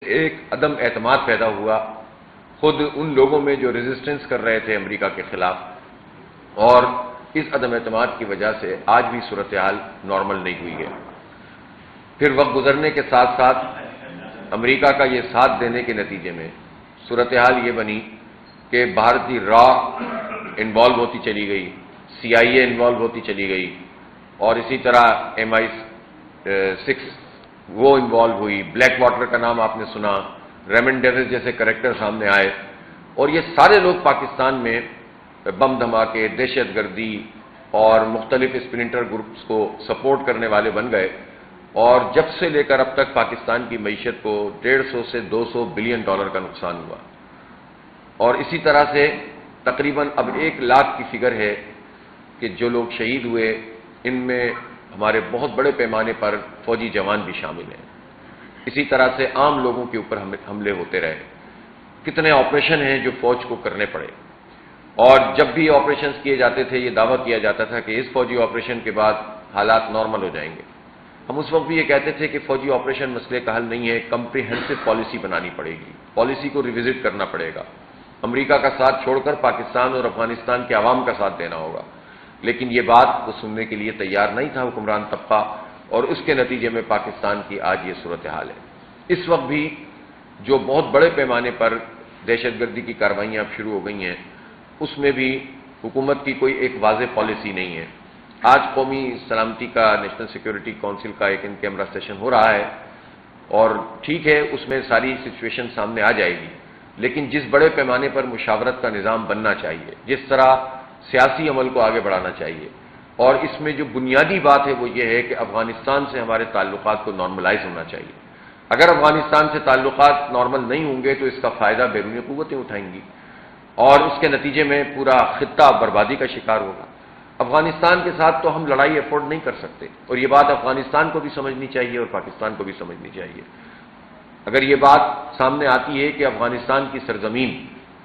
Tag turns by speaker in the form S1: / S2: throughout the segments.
S1: ایک عدم اعتماد پیدا ہوا خود ان لوگوں میں جو ریزسٹنس کر رہے تھے امریکہ کے خلاف، اور اس عدم اعتماد کی وجہ سے آج بھی صورتحال نارمل نہیں ہوئی ہے۔ پھر وقت گزرنے کے ساتھ ساتھ امریکہ کا یہ ساتھ دینے کے نتیجے میں صورتحال یہ بنی کہ بھارتی را انوالو ہوتی چلی گئی، CIA انوالو ہوتی چلی گئی، اور اسی طرح MI6 وہ انوالو ہوئی۔ بلیک واٹر کا نام آپ نے سنا، ریمنڈ ڈیوس جیسے کریکٹر سامنے آئے، اور یہ سارے لوگ پاکستان میں بم دھماکے، دہشت گردی اور مختلف اسپلنٹر گروپس کو سپورٹ کرنے والے بن گئے، اور جب سے لے کر اب تک پاکستان کی معیشت کو 150 سے 200 بلین ڈالر کا نقصان ہوا، اور اسی طرح سے تقریباً اب 1 لاکھ کی فگر ہے کہ جو لوگ شہید ہوئے ان میں ہمارے بہت بڑے پیمانے پر فوجی جوان بھی شامل ہیں۔ اسی طرح سے عام لوگوں کے اوپر حملے ہوتے رہے، کتنے آپریشن ہیں جو فوج کو کرنے پڑے، اور جب بھی آپریشنز کیے جاتے تھے یہ دعویٰ کیا جاتا تھا کہ اس فوجی آپریشن کے بعد حالات نارمل ہو جائیں گے۔ ہم اس وقت بھی یہ کہتے تھے کہ فوجی آپریشن مسئلے کا حل نہیں ہے، کمپریہنسو پالیسی بنانی پڑے گی، پالیسی کو ریوزٹ کرنا پڑے گا، امریکہ کا ساتھ چھوڑ کر پاکستان اور افغانستان کے عوام کا ساتھ دینا ہوگا۔ لیکن یہ بات وہ سننے کے لیے تیار نہیں تھا حکمران طبقہ، اور اس کے نتیجے میں پاکستان کی آج یہ صورتحال ہے۔ اس وقت بھی جو بہت بڑے پیمانے پر دہشت گردی کی کارروائیاں اب شروع ہو گئی ہیں، اس میں بھی حکومت کی کوئی ایک واضح پالیسی نہیں ہے۔ آج قومی سلامتی کا، نیشنل سیکیورٹی کونسل کا ایک ان کیمرہ سیشن ہو رہا ہے، اور ٹھیک ہے اس میں ساری سچویشن سامنے آ جائے گی، لیکن جس بڑے پیمانے پر مشاورت کا نظام بننا چاہیے، جس طرح سیاسی عمل کو آگے بڑھانا چاہیے، اور اس میں جو بنیادی بات ہے وہ یہ ہے کہ افغانستان سے ہمارے تعلقات کو نارملائز ہونا چاہیے۔ اگر افغانستان سے تعلقات نارمل نہیں ہوں گے تو اس کا فائدہ بیرونی قوتیں اٹھائیں گی، اور اس کے نتیجے میں پورا خطہ بربادی کا شکار ہوگا۔ افغانستان کے ساتھ تو ہم لڑائی افورڈ نہیں کر سکتے، اور یہ بات افغانستان کو بھی سمجھنی چاہیے اور پاکستان کو بھی سمجھنی چاہیے۔ اگر یہ بات سامنے آتی ہے کہ افغانستان کی سرزمین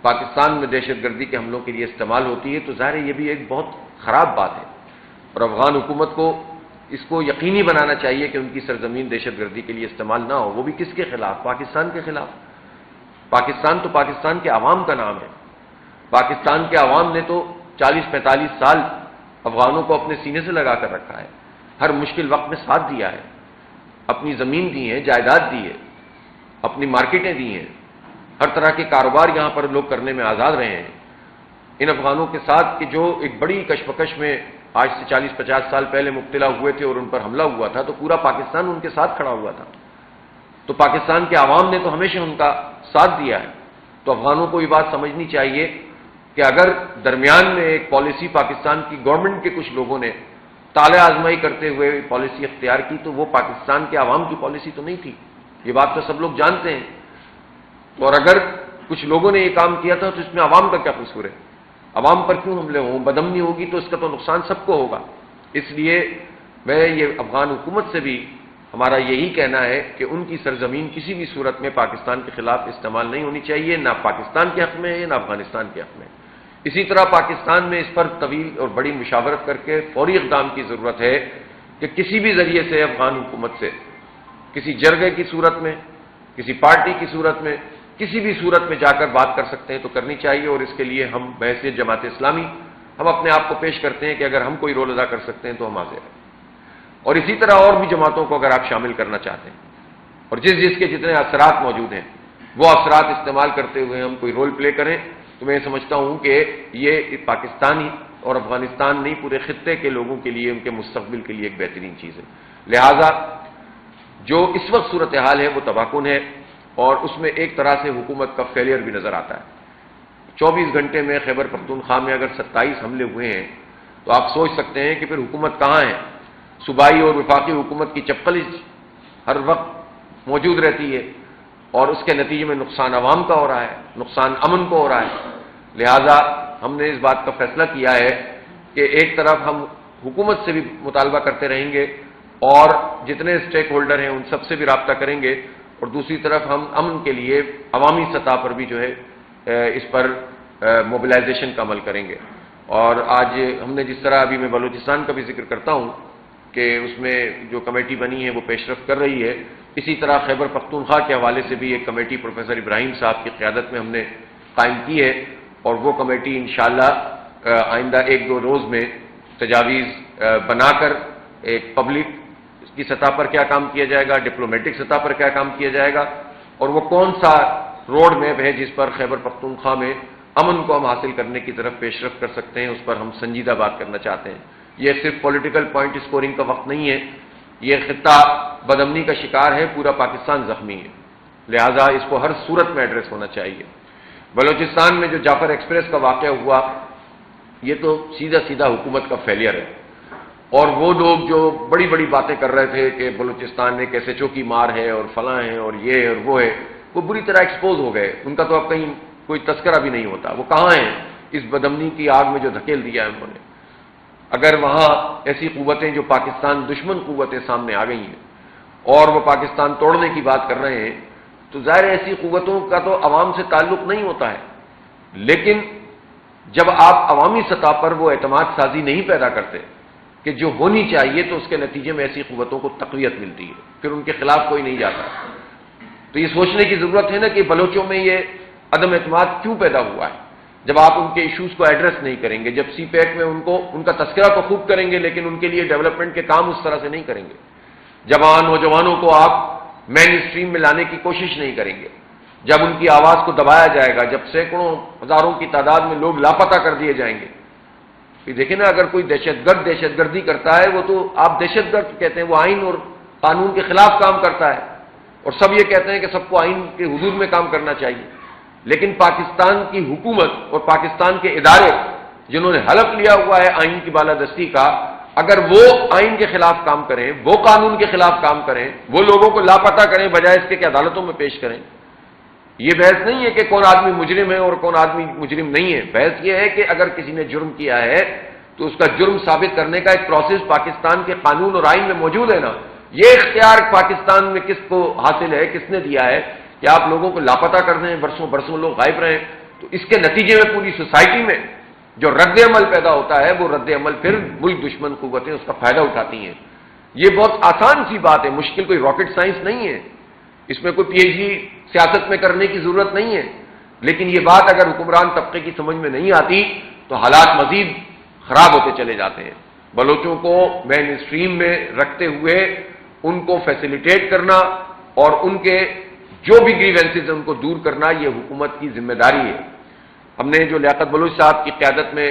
S1: پاکستان میں دہشت گردی کے حملوں کے لیے استعمال ہوتی ہے تو ظاہر ہے یہ بھی ایک بہت خراب بات ہے، اور افغان حکومت کو اس کو یقینی بنانا چاہیے کہ ان کی سرزمین دہشت گردی کے لیے استعمال نہ ہو، وہ بھی کس کے خلاف؟ پاکستان کے خلاف۔ پاکستان تو پاکستان کے عوام کا نام ہے، پاکستان کے عوام نے تو 40-45 سال افغانوں کو اپنے سینے سے لگا کر رکھا ہے، ہر مشکل وقت میں ساتھ دیا ہے، اپنی زمین دی ہے، جائیداد دی ہے، اپنی مارکیٹیں دی ہیں، ہر طرح کے کاروبار یہاں پر لوگ کرنے میں آزاد رہے ہیں۔ ان افغانوں کے ساتھ کہ جو ایک بڑی کشمکش میں آج سے 40-50 سال پہلے مبتلا ہوئے تھے اور ان پر حملہ ہوا تھا، تو پورا پاکستان ان کے ساتھ کھڑا ہوا تھا، تو پاکستان کے عوام نے تو ہمیشہ ان کا ساتھ دیا ہے۔ تو افغانوں کو یہ بات سمجھنی چاہیے کہ اگر درمیان میں ایک پالیسی پاکستان کی گورنمنٹ کے کچھ لوگوں نے طالع آزمائی کرتے ہوئے پالیسی اختیار کی تو وہ پاکستان کے عوام کی پالیسی تو نہیں تھی، یہ بات تو سب لوگ جانتے ہیں۔ اور اگر کچھ لوگوں نے یہ کام کیا تھا تو اس میں عوام کا کیا قصور ہے؟ عوام پر کیوں حملے ہوں؟ بدامنی ہوگی تو اس کا تو نقصان سب کو ہوگا۔ اس لیے میں یہ افغان حکومت سے بھی ہمارا یہی کہنا ہے کہ ان کی سرزمین کسی بھی صورت میں پاکستان کے خلاف استعمال نہیں ہونی چاہیے، نہ پاکستان کے حق میں ہے نہ افغانستان کے حق میں۔ اسی طرح پاکستان میں اس پر طویل اور بڑی مشاورت کر کے فوری اقدام کی ضرورت ہے کہ کسی بھی ذریعے سے افغان حکومت سے، کسی جرگے کی صورت میں، کسی پارٹی کی صورت میں، کسی بھی صورت میں جا کر بات کر سکتے ہیں تو کرنی چاہیے، اور اس کے لیے ہم بحیثیت جماعت اسلامی ہم اپنے آپ کو پیش کرتے ہیں کہ اگر ہم کوئی رول ادا کر سکتے ہیں تو ہم حاضر ہیں، اور اسی طرح اور بھی جماعتوں کو اگر آپ شامل کرنا چاہتے ہیں، اور جس کے جتنے اثرات موجود ہیں وہ اثرات استعمال کرتے ہوئے ہم کوئی رول پلے کریں، تو میں سمجھتا ہوں کہ یہ پاکستانی اور افغانستان نہیں پورے خطے کے لوگوں کے لیے، ان کے مستقبل کے لیے ایک بہترین چیز ہے۔ لہذا جو اس وقت صورتحال ہے وہ تباہ کن ہے، اور اس میں ایک طرح سے حکومت کا فیلئر بھی نظر آتا ہے۔ 24 گھنٹے میں خیبر پختونخوا میں اگر 27 حملے ہوئے ہیں تو آپ سوچ سکتے ہیں کہ پھر حکومت کہاں ہے؟ صوبائی اور وفاقی حکومت کی چپقل ہر وقت موجود رہتی ہے، اور اس کے نتیجے میں نقصان عوام کا ہو رہا ہے، نقصان امن کو ہو رہا ہے۔ لہذا ہم نے اس بات کا فیصلہ کیا ہے کہ ایک طرف ہم حکومت سے بھی مطالبہ کرتے رہیں گے اور جتنے اسٹیک ہولڈر ہیں ان سب سے بھی رابطہ کریں گے، اور دوسری طرف ہم امن کے لیے عوامی سطح پر بھی جو ہے اس پر موبلائزیشن کا عمل کریں گے۔ اور آج ہم نے جس طرح ابھی میں بلوچستان کا بھی ذکر کرتا ہوں کہ اس میں جو کمیٹی بنی ہے وہ پیش رفت کر رہی ہے، اسی طرح خیبر پختونخوا کے حوالے سے بھی ایک کمیٹی پروفیسر ابراہیم صاحب کی قیادت میں ہم نے قائم کی ہے، اور وہ کمیٹی انشاءاللہ آئندہ 1-2 روز میں تجاویز بنا کر ایک پبلک کی سطح پر کیا کام کیا جائے گا، ڈپلومیٹک سطح پر کیا کام کیا جائے گا، اور وہ کون سا روڈ میپ ہے جس پر خیبر پختونخوا میں امن کو ہم حاصل کرنے کی طرف پیش رفت کر سکتے ہیں، اس پر ہم سنجیدہ بات کرنا چاہتے ہیں۔ یہ صرف پولیٹیکل پوائنٹ اسکورنگ کا وقت نہیں ہے، یہ خطہ بدامنی کا شکار ہے، پورا پاکستان زخمی ہے، لہذا اس کو ہر صورت میں ایڈریس ہونا چاہیے۔ بلوچستان میں جو جعفر ایکسپریس کا واقعہ ہوا، یہ تو سیدھا سیدھا حکومت کا فیلئر ہے، اور وہ لوگ جو بڑی بڑی باتیں کر رہے تھے کہ بلوچستان میں کیسے چوکی مار ہے اور فلاں ہے اور یہ اور وہ ہے، وہ بری طرح ایکسپوز ہو گئے، ان کا تو اب کہیں کوئی تذکرہ بھی نہیں ہوتا، وہ کہاں ہیں اس بدامنی کی آگ میں جو دھکیل دیا ہے انہوں نے۔ اگر وہاں ایسی قوتیں جو پاکستان دشمن قوتیں سامنے آ گئی ہیں اور وہ پاکستان توڑنے کی بات کر رہے ہیں، تو ظاہر ایسی قوتوں کا تو عوام سے تعلق نہیں ہوتا ہے، لیکن جب آپ عوامی سطح پر وہ اعتماد سازی نہیں پیدا کرتے کہ جو ہونی چاہیے، تو اس کے نتیجے میں ایسی قوتوں کو تقویت ملتی ہے، پھر ان کے خلاف کوئی نہیں جاتا۔ تو یہ سوچنے کی ضرورت ہے نا کہ بلوچوں میں یہ عدم اعتماد کیوں پیدا ہوا ہے، جب آپ ان کے ایشوز کو ایڈریس نہیں کریں گے، جب سی پیک میں ان کا تذکرہ تو خوب کریں گے لیکن ان کے لیے ڈیولپمنٹ کے کام اس طرح سے نہیں کریں گے، جوان نوجوانوں کو آپ مین اسٹریم میں لانے کی کوشش نہیں کریں گے، جب ان کی آواز کو دبایا جائے گا، جب سینکڑوں ہزاروں کی تعداد میں لوگ لاپتہ کر دیے جائیں گے۔ دیکھیں نا، اگر کوئی دہشت گردی کرتا ہے، وہ تو آپ دہشت گرد کہتے ہیں، وہ آئین اور قانون کے خلاف کام کرتا ہے، اور سب یہ کہتے ہیں کہ سب کو آئین کے حدود میں کام کرنا چاہیے، لیکن پاکستان کی حکومت اور پاکستان کے ادارے جنہوں نے حلف لیا ہوا ہے آئین کی بالادستی کا، اگر وہ آئین کے خلاف کام کریں، وہ قانون کے خلاف کام کریں، وہ لوگوں کو لاپتہ کریں بجائے اس کے کہ عدالتوں میں پیش کریں، یہ بحث نہیں ہے کہ کون آدمی مجرم ہے اور کون آدمی مجرم نہیں ہے، بحث یہ ہے کہ اگر کسی نے جرم کیا ہے تو اس کا جرم ثابت کرنے کا ایک پروسیس پاکستان کے قانون اور آئین میں موجود ہے نا۔ یہ اختیار پاکستان میں کس کو حاصل ہے، کس نے دیا ہے کہ آپ لوگوں کو لاپتہ کر دیں، برسوں برسوں لوگ غائب رہیں، تو اس کے نتیجے میں پوری سوسائٹی میں جو رد عمل پیدا ہوتا ہے، وہ رد عمل پھر ملک دشمن قوتیں اس کا فائدہ اٹھاتی ہیں۔ یہ بہت آسان سی بات ہے، مشکل کوئی راکٹ سائنس نہیں ہے، اس میں کوئی پی ایچ ڈی سیاست میں کرنے کی ضرورت نہیں ہے، لیکن یہ بات اگر حکمران طبقے کی سمجھ میں نہیں آتی تو حالات مزید خراب ہوتے چلے جاتے ہیں۔ بلوچوں کو مین اسٹریم میں رکھتے ہوئے ان کو فیسیلیٹیٹ کرنا اور ان کے جو بھی گریوینسز ہیں ان کو دور کرنا، یہ حکومت کی ذمہ داری ہے۔ ہم نے جو لیاقت بلوچ صاحب کی قیادت میں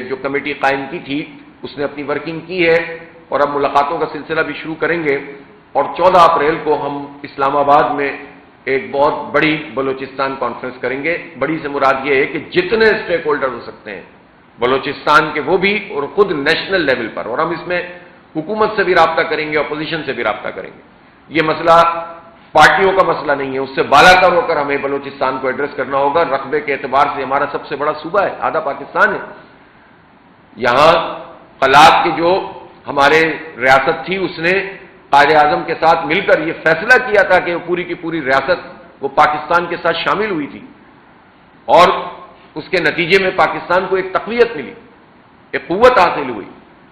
S1: جو کمیٹی قائم کی تھی، اس نے اپنی ورکنگ کی ہے، اور اب ملاقاتوں کا سلسلہ بھی شروع کریں گے، اور 14 اپریل کو ہم اسلام آباد میں ایک بہت بڑی بلوچستان کانفرنس کریں گے۔ بڑی سے مراد یہ ہے کہ جتنے اسٹیک ہولڈر ہو سکتے ہیں بلوچستان کے وہ بھی، اور خود نیشنل لیول پر، اور ہم اس میں حکومت سے بھی رابطہ کریں گے، اپوزیشن سے بھی رابطہ کریں گے۔ یہ مسئلہ پارٹیوں کا مسئلہ نہیں ہے، اس سے بالا تر ہو کر ہمیں بلوچستان کو ایڈریس کرنا ہوگا۔ رقبے کے اعتبار سے ہمارا سب سے بڑا صوبہ ہے، آدھا پاکستان ہے۔ یہاں قلات کی جو ہمارے ریاست تھی، اس نے قائد اعظم کے ساتھ مل کر یہ فیصلہ کیا تھا کہ وہ پوری کی پوری ریاست وہ پاکستان کے ساتھ شامل ہوئی تھی، اور اس کے نتیجے میں پاکستان کو ایک تقویت ملی، ایک قوت حاصل ہوئی۔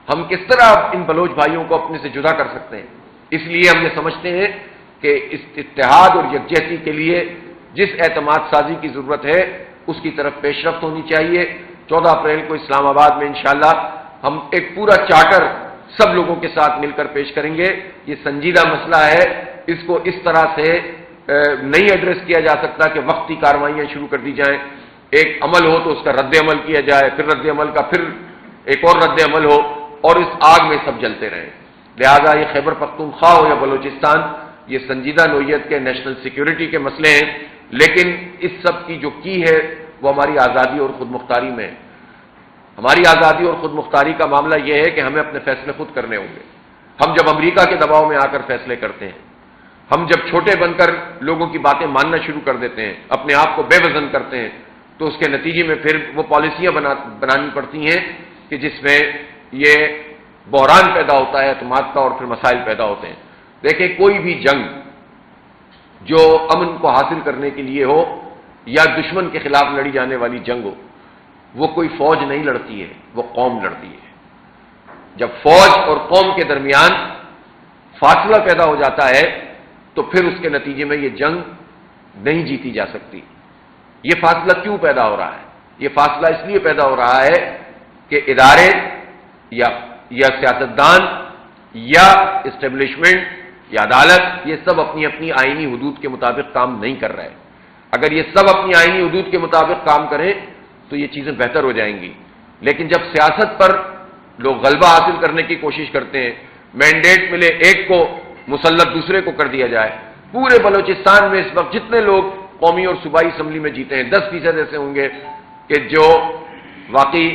S1: ہم کس طرح ان بلوچ بھائیوں کو اپنے سے جدا کر سکتے ہیں؟ اس لیے ہم یہ سمجھتے ہیں کہ اس اتحاد اور یکجہتی کے لیے جس اعتماد سازی کی ضرورت ہے اس کی طرف پیش رفت ہونی چاہیے۔ 14 اپریل کو اسلام آباد میں انشاءاللہ ہم ایک پورا چارٹر سب لوگوں کے ساتھ مل کر پیش کریں گے۔ یہ سنجیدہ مسئلہ ہے، اس کو اس طرح سے نہیں ایڈریس کیا جا سکتا کہ وقتی کارروائیاں شروع کر دی جائیں، ایک عمل ہو تو اس کا رد عمل کیا جائے، پھر رد عمل کا پھر ایک اور رد عمل ہو، اور اس آگ میں سب جلتے رہیں۔ لہذا یہ خیبر پختونخوا ہو یا بلوچستان، یہ سنجیدہ نوعیت کے نیشنل سیکیورٹی کے مسئلے ہیں، لیکن اس سب کی جو کی ہے وہ ہماری آزادی اور خود مختاری میں ہے۔ ہماری آزادی اور خود مختاری کا معاملہ یہ ہے کہ ہمیں اپنے فیصلے خود کرنے ہوں گے۔ ہم جب امریکہ کے دباؤ میں آ کر فیصلے کرتے ہیں، ہم جب چھوٹے بن کر لوگوں کی باتیں ماننا شروع کر دیتے ہیں، اپنے آپ کو بے وزن کرتے ہیں، تو اس کے نتیجے میں پھر وہ پالیسیاں بنانی پڑتی ہیں کہ جس میں یہ بحران پیدا ہوتا ہے اعتماد کا، اور پھر مسائل پیدا ہوتے ہیں۔ دیکھیں، کوئی بھی جنگ جو امن کو حاصل کرنے کے لیے ہو یا دشمن کے خلاف لڑی جانے والی جنگ ہو، وہ کوئی فوج نہیں لڑتی ہے، وہ قوم لڑتی ہے۔ جب فوج اور قوم کے درمیان فاصلہ پیدا ہو جاتا ہے تو پھر اس کے نتیجے میں یہ جنگ نہیں جیتی جا سکتی۔ یہ فاصلہ کیوں پیدا ہو رہا ہے؟ یہ فاصلہ اس لیے پیدا ہو رہا ہے کہ ادارے یا سیاستدان یا اسٹیبلشمنٹ یا عدالت یہ سب اپنی اپنی آئینی حدود کے مطابق کام نہیں کر رہے۔ اگر یہ سب اپنی آئینی حدود کے مطابق کام کریں تو یہ چیزیں بہتر ہو جائیں گی۔ لیکن جب سیاست پر لوگ غلبہ حاصل کرنے کی کوشش کرتے ہیں، مینڈیٹ ملے ایک کو، مسلط دوسرے کو کر دیا جائے۔ پورے بلوچستان میں اس وقت جتنے لوگ قومی اور صوبائی اسمبلی میں جیتے ہیں 10% ایسے ہوں گے کہ جو واقعی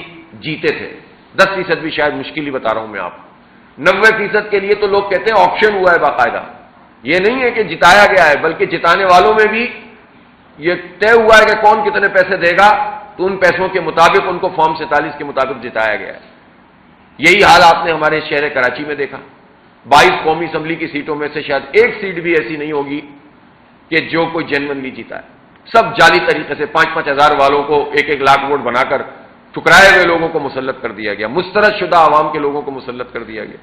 S1: جیتے تھے، 10% بھی شاید مشکل ہی بتا رہا ہوں میں آپ کو۔ 90% کے لیے تو لوگ کہتے ہیں آپشن ہوا ہے باقاعدہ، یہ نہیں ہے کہ جتایا گیا ہے، بلکہ جتانے والوں میں بھی یہ طے ہوا ہے کہ کون کتنے پیسے دے گا، تو ان پیسوں کے مطابق ان کو فارم 47 کے مطابق جتایا گیا ہے۔ یہی حال آپ نے ہمارے شہر کراچی میں دیکھا۔ 22 قومی اسمبلی کی سیٹوں میں سے شاید ایک سیٹ بھی ایسی نہیں ہوگی کہ جو کوئی جینوئنلی جیتا ہے۔ سب جعلی طریقے سے 5-5 ہزار والوں کو 1-1 لاکھ ووٹ بنا کر ٹھکرائے ہوئے لوگوں کو مسلط کر دیا گیا، مسترد شدہ عوام کے لوگوں کو مسلط کر دیا گیا۔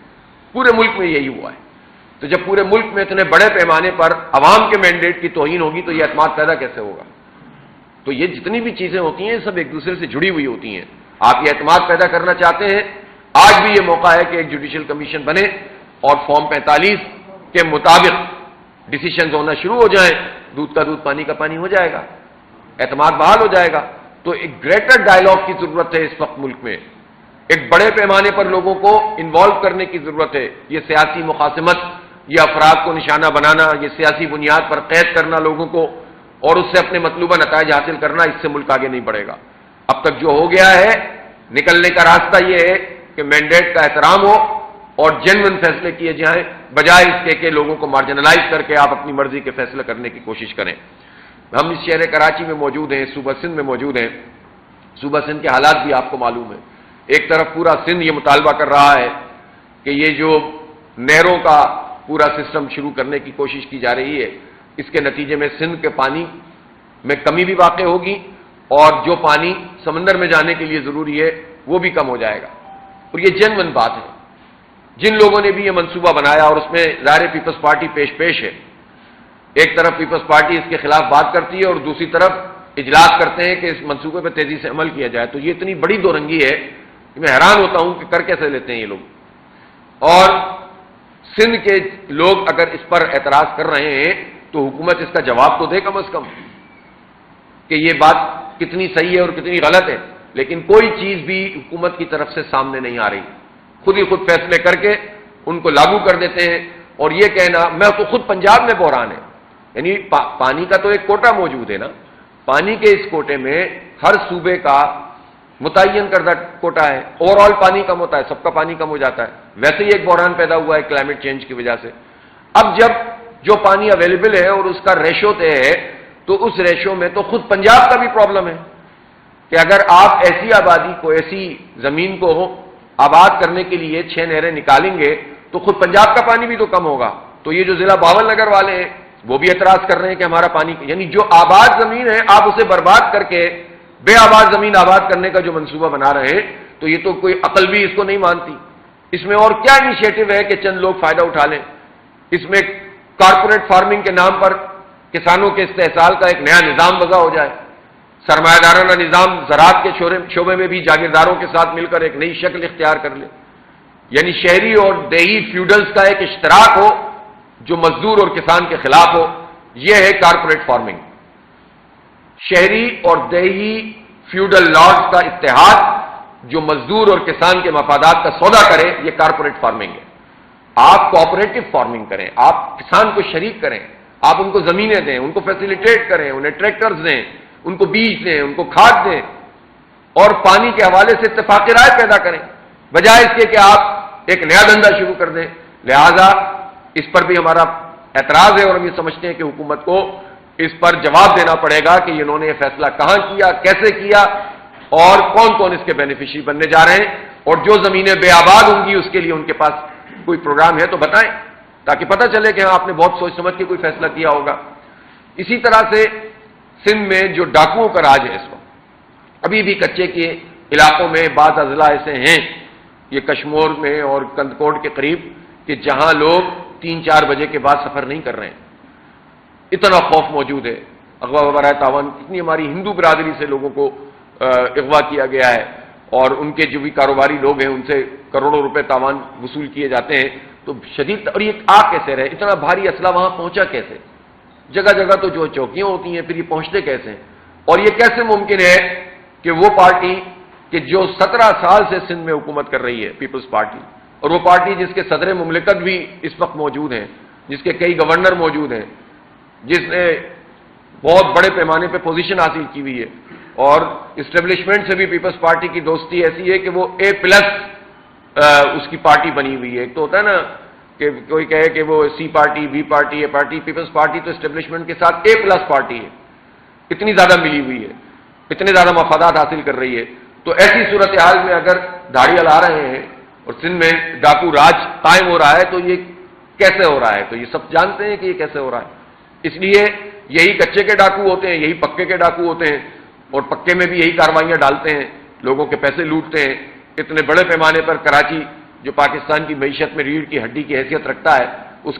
S1: پورے ملک میں یہی ہوا ہے۔ تو جب پورے ملک میں اتنے بڑے پیمانے پر عوام کے مینڈیٹ کی توہین ہوگی تو یہ اعتماد پیدا کیسے ہوگا؟ تو یہ جتنی بھی چیزیں ہوتی ہیں سب ایک دوسرے سے جڑی ہوئی ہوتی ہیں۔ آپ یہ اعتماد پیدا کرنا چاہتے ہیں، آج بھی یہ موقع ہے کہ ایک جوڈیشل کمیشن بنے اور فارم 45 کے مطابق ڈیسیشنز ہونا شروع ہو جائیں، دودھ کا دودھ پانی کا پانی ہو جائے گا، اعتماد بحال ہو جائے گا۔ تو ایک گریٹر ڈائیلاگ کی ضرورت ہے اس وقت ملک میں، ایک بڑے پیمانے پر لوگوں کو انوالو کرنے کی ضرورت ہے۔ یہ سیاسی مخاصمت، یہ افراد کو نشانہ بنانا، یہ سیاسی بنیاد پر قید کرنا لوگوں کو اور اس سے اپنے مطلوبہ نتائج حاصل کرنا، اس سے ملک آگے نہیں بڑھے گا۔ اب تک جو ہو گیا ہے، نکلنے کا راستہ یہ ہے کہ مینڈیٹ کا احترام ہو اور جینوئن فیصلے کیے جائیں، بجائے اس کے کہ لوگوں کو مارجنلائز کر کے آپ اپنی مرضی کے فیصلے کرنے کی کوشش کریں۔ ہم اس شہر کراچی میں موجود ہیں، صوبہ سندھ میں موجود ہیں۔ صوبہ سندھ کے حالات بھی آپ کو معلوم ہیں۔ ایک طرف پورا سندھ یہ مطالبہ کر رہا ہے کہ یہ جو نہروں کا پورا سسٹم شروع کرنے کی کوشش کی جا رہی ہے، اس کے نتیجے میں سندھ کے پانی میں کمی بھی واقع ہوگی اور جو پانی سمندر میں جانے کے لیے ضروری ہے وہ بھی کم ہو جائے گا۔ اور یہ جینوئن بات ہے۔ جن لوگوں نے بھی یہ منصوبہ بنایا، اور اس میں ظاہر پیپلز پارٹی پیش ہے، ایک طرف پیپلز پارٹی اس کے خلاف بات کرتی ہے اور دوسری طرف اجلاس کرتے ہیں کہ اس منصوبے پہ تیزی سے عمل کیا جائے، تو یہ اتنی بڑی دو رنگی ہے کہ میں حیران ہوتا ہوں کہ کر کیسے لیتے ہیں یہ لوگ۔ اور سندھ کے لوگ اگر اس پر اعتراض کر رہے ہیں تو حکومت اس کا جواب تو دے کم از کم کہ یہ بات کتنی صحیح ہے اور کتنی غلط ہے۔ لیکن کوئی چیز بھی حکومت کی طرف سے سامنے نہیں آ رہی، خود ہی خود فیصلے کر کے ان کو لاگو کر دیتے ہیں۔ اور یہ کہنا، میں تو خود پنجاب میں بحران ہے، یعنی پانی کا تو ایک کوٹا موجود ہے نا، پانی کے اس کوٹے میں ہر صوبے کا متعین کردہ کوٹا ہے، اوور آل پانی کم ہوتا ہے، سب کا پانی کم ہو جاتا ہے۔ ویسے ہی ایک بحران پیدا ہوا ہے کلائمیٹ چینج کی وجہ سے۔ اب جب جو پانی اویلیبل ہے اور اس کا ریشو طے ہے، تو اس ریشو میں تو خود پنجاب کا بھی پرابلم ہے کہ اگر آپ ایسی آبادی کو، ایسی زمین کو آباد کرنے کے لیے 6 نہریں نکالیں گے تو خود پنجاب کا پانی بھی تو کم ہوگا۔ تو یہ جو ضلع باول نگر والے ہیں وہ بھی اعتراض کر رہے ہیں کہ ہمارا پانی، یعنی جو آباد زمین ہے آپ اسے برباد کر کے بے آباد زمین آباد کرنے کا جو منصوبہ بنا رہے ہیں، تو یہ تو کوئی عقل بھی اس کو نہیں مانتی۔ اس میں اور کیا انیشیٹو ہے کہ چند لوگ فائدہ اٹھا لیں؟ اس میں کارپوریٹ فارمنگ کے نام پر کسانوں کے استحصال کا ایک نیا نظام وضع ہو جائے، سرمایہ دارانہ نظام زراعت کے شعبے میں بھی جاگیرداروں کے ساتھ مل کر ایک نئی شکل اختیار کر لے، یعنی شہری اور دیہی فیوڈلز کا ایک اشتراک ہو جو مزدور اور کسان کے خلاف ہو۔ یہ ہے کارپوریٹ فارمنگ، شہری اور دیہی فیوڈل لارڈز کا اتحاد جو مزدور اور کسان کے مفادات کا سودا کرے، یہ کارپوریٹ فارمنگ ہے۔ آپ کوآپریٹو فارمنگ کریں، آپ کسان کو شریک کریں، آپ ان کو زمینیں دیں، ان کو فیسیلیٹیٹ کریں، انہیں ٹریکٹرز دیں، ان کو بیج دیں، ان کو کھاد دیں، اور پانی کے حوالے سے اتفاقی رائے پیدا کریں، بجائے اس کے کہ آپ ایک نیا دھندا شروع کر دیں۔ لہذا اس پر بھی ہمارا اعتراض ہے اور ہم یہ سمجھتے ہیں کہ حکومت کو اس پر جواب دینا پڑے گا کہ انہوں نے یہ فیصلہ کہاں کیا، کیسے کیا، اور کون کون اس کے بینیفیشری بننے جا رہے ہیں، اور جو زمینیں بے آباد ہوں گی اس کے لیے ان کے پاس کوئی پروگرام ہے تو بتائیں، تاکہ پتہ چلے کہ ہاں آپ نے بہت سوچ سمجھ کے کوئی فیصلہ کیا ہوگا۔ اسی طرح سے سندھ میں جو ڈاکوؤں کا راج ہے اس وقت، ابھی بھی کچے کے علاقوں میں بعض اضلاع ایسے ہیں، یہ کشمور میں اور کندکوٹ کے قریب، کہ جہاں لوگ 3-4 بجے کے بعد سفر نہیں کر رہے ہیں، اتنا خوف موجود ہے. اغوا و برائے تاوان اتنی ہماری ہندو برادری سے لوگوں کو اغوا کیا گیا ہے، اور ان کے جو بھی کاروباری لوگ ہیں ان سے کروڑوں روپے تاوان وصول کیے جاتے ہیں. تو شدید، اور یہ کیسے رہے؟ اتنا بھاری اسلحہ وہاں پہنچا کیسے؟ جگہ جگہ تو جو چوکیاں ہوتی ہیں، پھر یہ پہنچتے کیسے ہیں؟ اور یہ کیسے ممکن ہے کہ وہ پارٹی کہ جو 17 سال سے سندھ میں حکومت کر رہی ہے، پیپلز پارٹی، اور وہ پارٹی جس کے صدر مملکت بھی اس وقت موجود ہیں، جس کے کئی گورنر موجود ہیں، جس نے بہت بڑے پیمانے پہ پوزیشن حاصل کی ہوئی ہے، اور اسٹیبلشمنٹ سے بھی پیپلز پارٹی کی دوستی ایسی ہے کہ وہ A+ اس کی پارٹی بنی ہوئی ہے. ایک تو ہوتا ہے نا کہ کوئی کہے کہ وہ C party, B party, A party, Peoples Party تو اسٹیبلشمنٹ کے ساتھ A+ پارٹی ہے، اتنی زیادہ ملی ہوئی ہے، اتنے زیادہ مفادات حاصل کر رہی ہے. تو ایسی صورتحال میں اگر دھاڑیاں لا رہے ہیں اور سندھ میں ڈاکو راج قائم ہو رہا ہے تو یہ کیسے ہو رہا ہے؟ تو یہ سب جانتے ہیں کہ یہ کیسے ہو رہا ہے. اس لیے یہی کچے کے ڈاکو ہوتے ہیں، یہی پکے کے ڈاکو ہوتے ہیں، اور پکے میں بھی یہی کاروائیاں ڈالتے ہیں، لوگوں کے پیسے لوٹتے ہیں. اتنے بڑے پیمانے پر کراچی جو پاکستان کی معیشت میں ریڑھ کی ہڈی کی حیثیت رکھتا ہے، اس